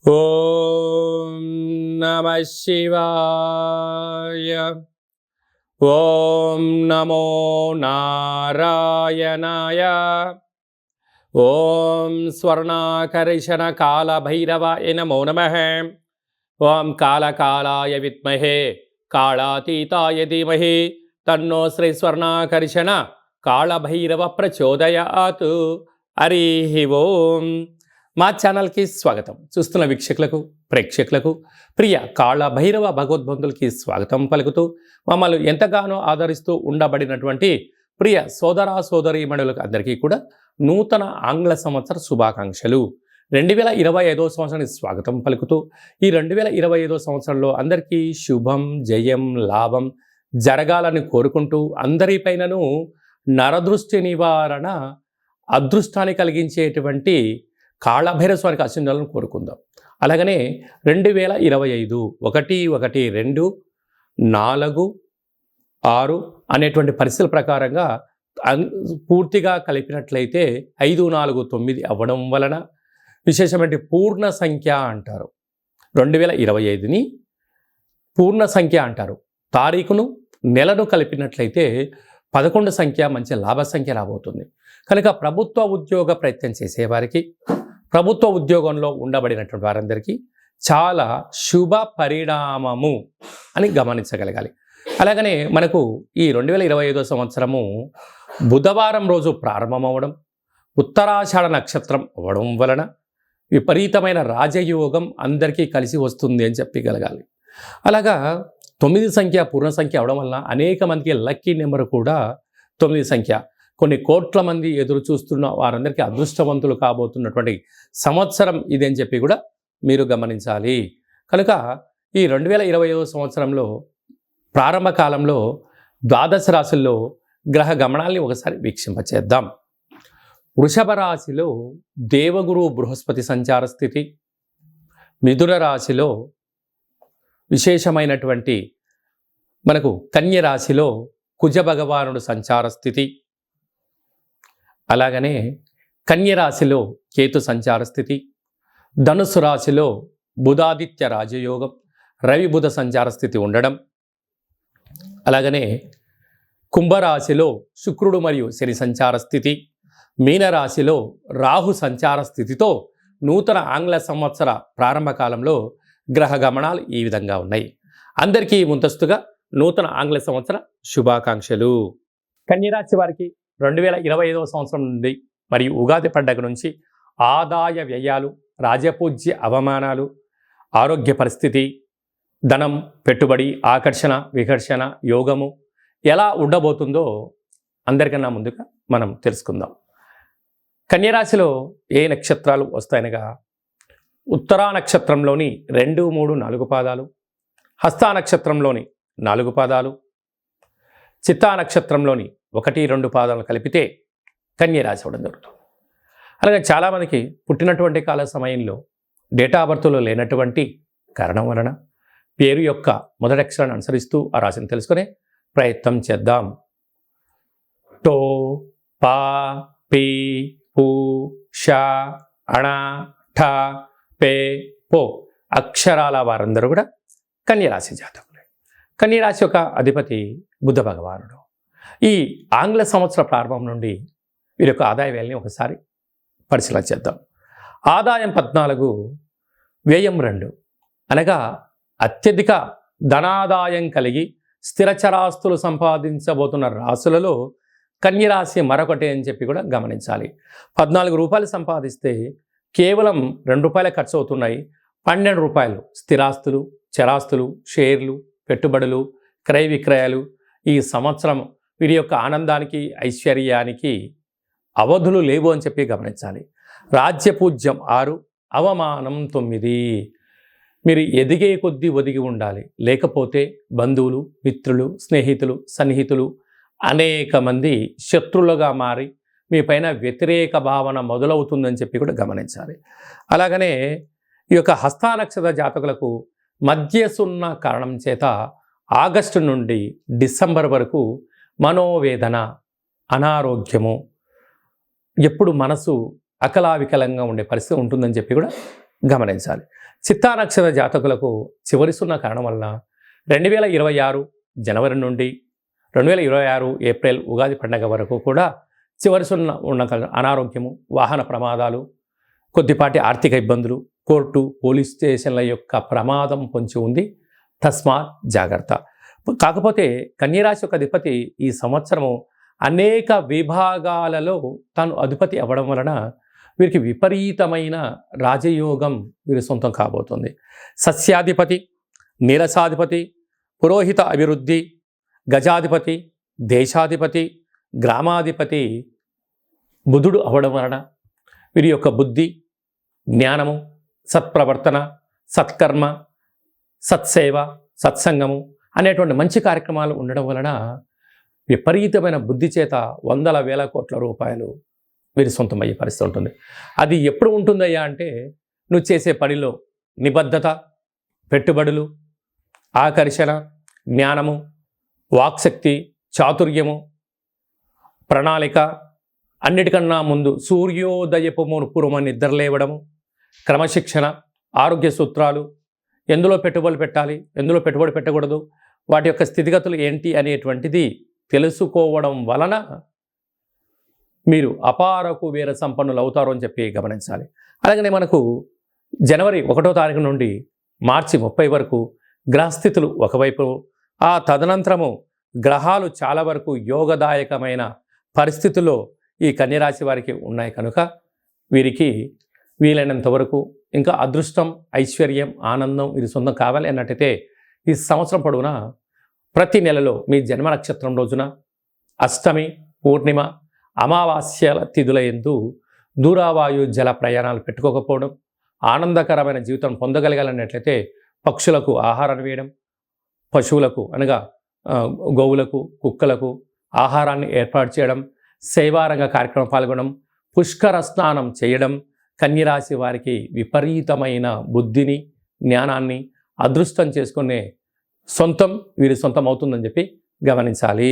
ఓం నమ శివాయ. ఓం నమో నారాయణాయ. ఓం స్వర్ణాకర్షణ కాళభైరవాయ నమో నమః. ఓం కాళకాళాయ విద్మహే కాళాతీతాయ ధీమహి తన్నో శ్రీ స్వర్ణాకర్షణ కాళభైరవ ప్రచోదయాత్. హరి ఓం. మా ఛానల్కి స్వాగతం. చూస్తున్న వీక్షకులకు ప్రేక్షకులకు ప్రియ కాళభైరవ భగవద్బంధులకి స్వాగతం పలుకుతూ మమ్మల్ని ఎంతగానో ఆదరిస్తూ ఉండబడినటువంటి ప్రియ సోదర సోదరీమణులకు అందరికీ కూడా నూతన ఆంగ్ల సంవత్సర శుభాకాంక్షలు. 2025 సంవత్సరానికి స్వాగతం పలుకుతూ ఈ 2025 సంవత్సరంలో అందరికీ శుభం జయం లాభం జరగాలని కోరుకుంటూ అందరిపైనను నరదృష్టి నివారణ అదృష్టాన్ని కలిగించేటువంటి కాళభైరవ స్వామికి ఆశీర్వాదాలను కోరుకుందాం. అలాగనే 2025 1-1-2-4-6 అనేటువంటి పరిస్థితుల ప్రకారంగా పూర్తిగా కలిపినట్లయితే 5-4-9 అవ్వడం వలన విశేషమైన పూర్ణ సంఖ్య అంటారు. 2025ని పూర్ణ సంఖ్య అంటారు. తారీఖును నెలను కలిపినట్లయితే 11 సంఖ్య మంచి లాభ సంఖ్య రాబోతుంది. కనుక ప్రభుత్వ ఉద్యోగ ప్రయత్నం చేసేవారికి, ప్రభుత్వ ఉద్యోగంలో ఉండబడినటువంటి వారందరికీ చాలా శుభ పరిణామము అని గమనించగలగాలి. అలాగనే మనకు ఈ 2025 సంవత్సరము బుధవారం రోజు ప్రారంభమవడం, ఉత్తరాషాఢ నక్షత్రం అవ్వడం వలన విపరీతమైన రాజయోగం అందరికీ కలిసి వస్తుంది అని చెప్పగలగాలి. అలాగా 9 సంఖ్య పూర్ణ సంఖ్య అవడం వలన అనేక మందికి లక్కీ నెంబర్ కూడా 9 సంఖ్య. కొన్ని కోట్ల మంది ఎదురు చూస్తున్న వారందరికీ అదృష్టవంతులు కాబోతున్నటువంటి సంవత్సరం ఇది అని చెప్పి కూడా మీరు గమనించాలి. కనుక ఈ 2025 సంవత్సరంలో ప్రారంభ కాలంలో ద్వాదశ రాశుల్లో గ్రహ గమనాల్ని ఒకసారి వీక్షింపచేద్దాం. వృషభ రాశిలో దేవగురు బృహస్పతి సంచార స్థితి, మిథున రాశిలో విశేషమైనటువంటి మనకు కన్య రాశిలో కుజ భగవానుడు సంచార స్థితి, అలాగనే కన్య రాశిలో కేతు సంచార స్థితి, ధనుసు రాశిలో బుధాదిత్య రాజయోగం రవి బుధ సంచార స్థితి ఉండడం, అలాగనే కుంభరాశిలో శుక్రుడు మరియు శని సంచార స్థితి, మీనరాశిలో రాహు సంచార స్థితితో నూతన ఆంగ్ల సంవత్సర ప్రారంభ కాలంలో గ్రహ గమనాలు ఈ విధంగా ఉన్నాయి. అందరికీ ముందస్తుగా నూతన ఆంగ్ల సంవత్సర శుభాకాంక్షలు. కన్యరాశి వారికి 2025 సంవత్సరం నుండి మరియు ఉగాది పండగ నుంచి ఆదాయ వ్యయాలు, రాజపూజ్య అవమానాలు, ఆరోగ్య పరిస్థితి, ధనం, పెట్టుబడి, ఆకర్షణ, వికర్షణ, యోగము ఎలా ఉండబోతుందో అందరికన్నా ముందుగా మనం తెలుసుకుందాం. కన్యరాశిలో ఏ నక్షత్రాలు వస్తాయనగా ఉత్తరా నక్షత్రంలోని 2, 3, 4 పాదాలు, హస్తా నక్షత్రంలోని 4 పాదాలు, చిత్తా నక్షత్రంలోని 1, 2 పాదాలను కలిపితే కన్యరాశి అవ్వడం జరుగుతుంది. అలాగే చాలామందికి పుట్టినటువంటి కాల సమయంలో డేటా ఆఫ్ బర్త్లో లేనటువంటి కారణం వలన పేరు యొక్క మొదటి అక్షరాన్ని అనుసరిస్తూ ఆ రాశిని తెలుసుకునే ప్రయత్నం చేద్దాం. టో, పా, పీ, పు, ష, అణ, ఠ, పే, పో అక్షరాల వారందరూ కూడా కన్యరాశి జాతకులే. కన్యరాశి యొక్క అధిపతి బుధ భగవానుడు. ఈ ఆంగ్ల సంవత్సర ప్రారంభం నుండి వీరి యొక్క ఆదాయ వ్యయాన్ని ఒకసారి పరిశీలన చేద్దాం. ఆదాయం 14, వ్యయం 2 అనగా అత్యధిక ధనాదాయం కలిగి స్థిరచరాస్తులు సంపాదించబోతున్న రాశులలో కన్యరాశి మరొకటి అని చెప్పి కూడా గమనించాలి. 14 రూపాయలు సంపాదిస్తే కేవలం 2 రూపాయలు ఖర్చు అవుతున్నాయి. 12 రూపాయలు స్థిరాస్తులు, చరాస్తులు, షేర్లు, పెట్టుబడులు, క్రయ విక్రయాలు. ఈ సంవత్సరం వీరి యొక్క ఆనందానికి, ఐశ్వర్యానికి అవధులు లేవు అని చెప్పి గమనించాలి. రాజ్యపూజ్యం 6, అవమానం 9. మీరు ఎదిగే కొద్దీ ఒదిగి ఉండాలి, లేకపోతే బంధువులు, మిత్రులు, స్నేహితులు, సన్నిహితులు అనేక మంది శత్రులుగా మారి మీ పైన వ్యతిరేక భావన మొదలవుతుందని చెప్పి కూడా గమనించాలి. అలాగనే ఈ యొక్క హస్తా నక్షత్ర జాతకులకు మధ్య సున్న కారణం చేత ఆగస్టు నుండి డిసెంబర్ వరకు మనోవేదన, అనారోగ్యము, ఎప్పుడు మనసు అకలావికలంగా ఉండే పరిస్థితి ఉంటుందని చెప్పి కూడా గమనించాలి. చిత్తా నక్షత్ర జాతకులకు చివరి సున్న కారణం వలన 2026 జనవరి నుండి 2026 ఏప్రిల్ ఉగాది పండగ వరకు కూడా చివరి సున్న ఉన్న అనారోగ్యము, వాహన ప్రమాదాలు, కొద్దిపాటి ఆర్థిక ఇబ్బందులు, కోర్టు పోలీస్ స్టేషన్ల యొక్క ప్రమాదం పొంచి ఉంది. తస్మాత్ జాగ్రత్త. కాకపోతే కన్యరాశి యొక్క అధిపతి ఈ సంవత్సరము అనేక విభాగాలలో తాను అధిపతి అవ్వడం వలన వీరికి విపరీతమైన రాజయోగం వీరి సొంతం కాబోతుంది. సస్యాధిపతి, నీరసాధిపతి, పురోహిత అభివృద్ధి, గజాధిపతి, దేశాధిపతి, గ్రామాధిపతి బుధుడు అవడం వలన వీరి యొక్క బుద్ధి, జ్ఞానము, సత్ప్రవర్తన, సత్కర్మ, సత్సేవ, సత్సంగము అనేటువంటి మంచి కార్యక్రమాలు ఉండడం వలన విపరీతమైన బుద్ధి చేత వందల వేల కోట్ల రూపాయలు వీరి సొంతమయ్యే పరిస్థితి ఉంటుంది. అది ఎప్పుడు ఉంటుందయ్యా అంటే నువ్వు చేసే పనిలో నిబద్ధత, పెట్టుబడులు, ఆకర్షణ, జ్ఞానము, వాక్శక్తి, చాతుర్యము, ప్రణాళిక, అన్నిటికన్నా ముందు సూర్యోదయపు పూర్వం నిద్రలేవడము, క్రమశిక్షణ, ఆరోగ్య సూత్రాలు, ఎందులో పెట్టుబడులు పెట్టాలి, ఎందులో పెట్టుబడి పెట్టకూడదు, వాటి యొక్క స్థితిగతులు ఏంటి అనేటువంటిది తెలుసుకోవడం వలన మీరు అపారకు వేర సంపన్నులు అవుతారు అని చెప్పి గమనించాలి. అలాగనే మనకు జనవరి 1వ తారీఖు నుండి మార్చి 30 వరకు గ్రహస్థితులు ఒకవైపు, ఆ తదనంతరము గ్రహాలు చాలా వరకు యోగదాయకమైన పరిస్థితుల్లో ఈ కన్యరాశి వారికి ఉన్నాయి కనుక వీరికి వీలైనంత వరకు ఇంకా అదృష్టం, ఐశ్వర్యం, ఆనందం వీరి సొంతం కావాలి అన్నట్టయితే ఈ సంవత్సరం పొడవునా ప్రతి నెలలో మీ జన్మ నక్షత్రం రోజున అష్టమి, పూర్ణిమ, అమావాస్యల తిథుల యందు దూరావాయు జల ప్రయాణాలు పెట్టుకోకపోవడం, ఆనందకరమైన జీవితం పొందగలగాలన్నట్లయితే పక్షులకు ఆహారాన్ని వేయడం, పశువులకు అనగా గోవులకు, కుక్కలకు ఆహారాన్ని ఏర్పాటు చేయడం, సేవారంగ కార్యక్రమం పాల్గొనడం, పుష్కర స్నానం చేయడం కన్యరాశి వారికి విపరీతమైన బుద్ధిని, జ్ఞానాన్ని, అదృష్టం చేసుకునే సొంతం వీరి సొంతం అవుతుందని చెప్పి గమనించాలి.